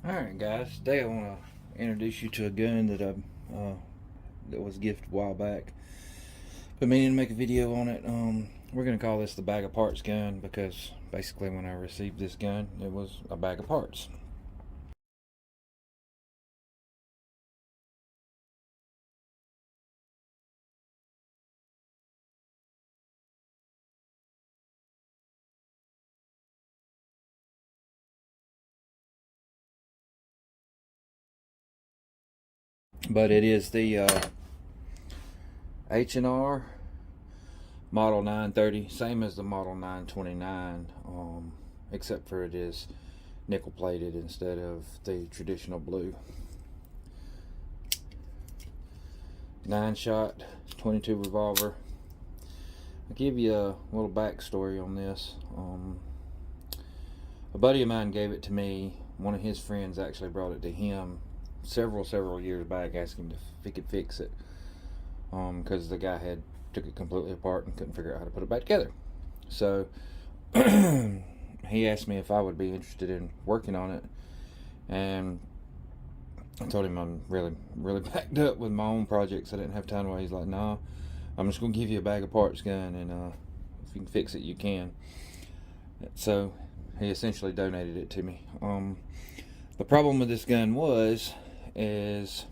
Alright guys, today I want to introduce you to a gun that that was gifted a while back. Been meaning to make a video on it. We're going to call this the bag of parts gun because basically when I received this gun it was a bag of parts. But it is the H&R Model 930, same as the Model 929, except for it is nickel plated instead of the traditional blue. 9-shot 22 revolver. I'll give you a little backstory on this. A buddy of mine gave it to me. One of his friends actually brought it to him several years back, asking if he could fix it, because the guy had took it completely apart and couldn't figure out how to put it back together. So he asked me if I would be interested in working on it, and I told him I'm really backed up with my own projects. I didn't have time to wait. He's like, "Nah, I'm just gonna give you a bag of parts gun, and if you can fix it, you can." So he essentially donated it to me. The problem with this gun is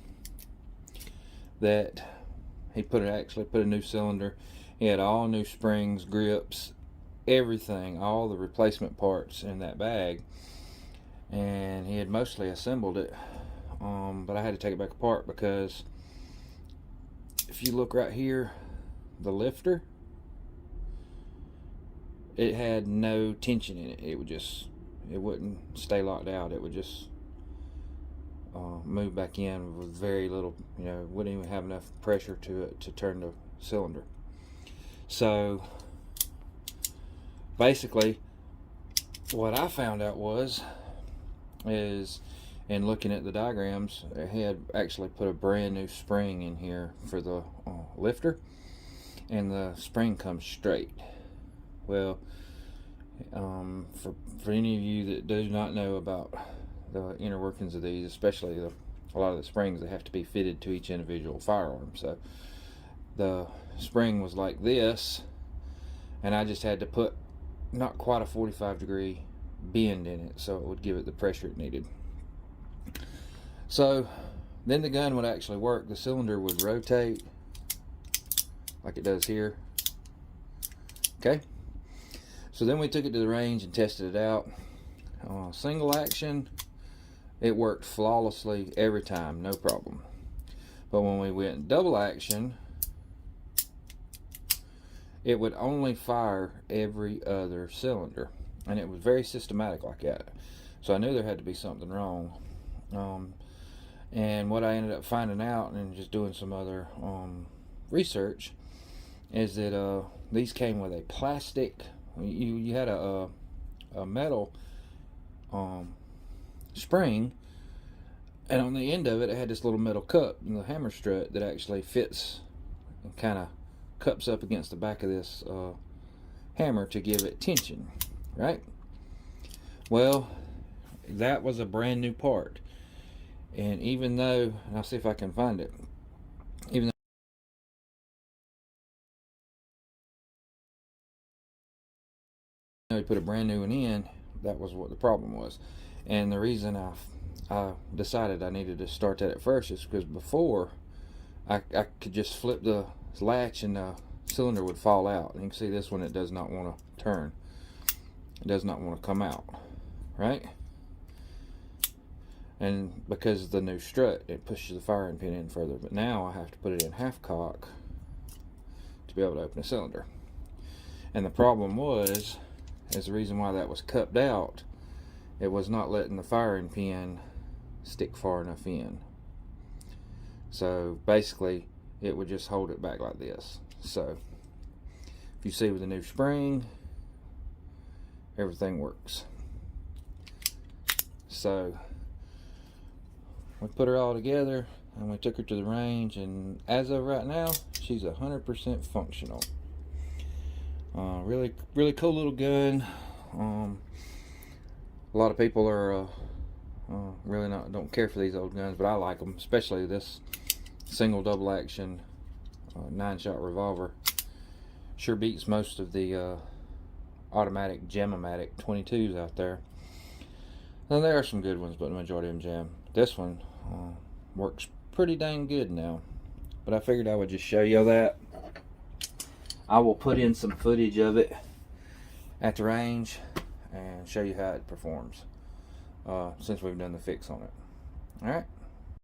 that he actually put a new cylinder. He had all new springs, grips, everything, all the replacement parts in that bag, and he had mostly assembled it. But I had to take it back apart because if you look right here, the lifter, it had no tension in it. It wouldn't stay locked out. It would just move back in with very little, wouldn't even have enough pressure to it to turn the cylinder. So basically what I found out is in looking at the diagrams, he had actually put a brand new spring in here for the lifter, and the spring comes straight. Well, for any of you that do not know about the inner workings of these, especially a lot of the springs, they have to be fitted to each individual firearm. So the spring was like this, and I just had to put not quite a 45-degree bend in it so it would give it the pressure it needed. So then the gun would actually work. The cylinder would rotate like it does here. Okay, so then we took it to the range and tested it out. Single action, it worked flawlessly every time, no problem. But when we went double action, it would only fire every other cylinder, and it was very systematic like that. So I knew there had to be something wrong. And what I ended up finding out, and just doing some other research, is that these came with a plastic. You had a metal spring, and on the end of it, it had this little metal cup and the hammer strut that actually fits and kind of cups up against the back of this hammer to give it tension, right? Well, that was a brand new part, and even though, and I'll see if I can find it, even though we put a brand new one in, that was what the problem was. And the reason I decided I needed to start that at first is because before I could just flip the latch and the cylinder would fall out. And you can see this one, it does not want to turn. It does not want to come out, right? And because of the new strut, it pushes the firing pin in further. But now I have to put it in half cock to be able to open a cylinder. And the problem is the reason why that was cupped out, it was not letting the firing pin stick far enough in. So basically it would just hold it back like this. So if you see with the new spring, everything works. So we put her all together and we took her to the range, and as of right now, she's 100% functional. Really cool little gun. A lot of people are Really don't care for these old guns, but I like them, especially this single double action 9-shot revolver. Sure beats most of the automatic Gem-O-Matic 22s out there. Now, there are some good ones, but the majority of them jam. This one works pretty dang good now. But I figured I would just show you that. I will put in some footage of it at the range and show you how it performs since we've done the fix on it. Alright,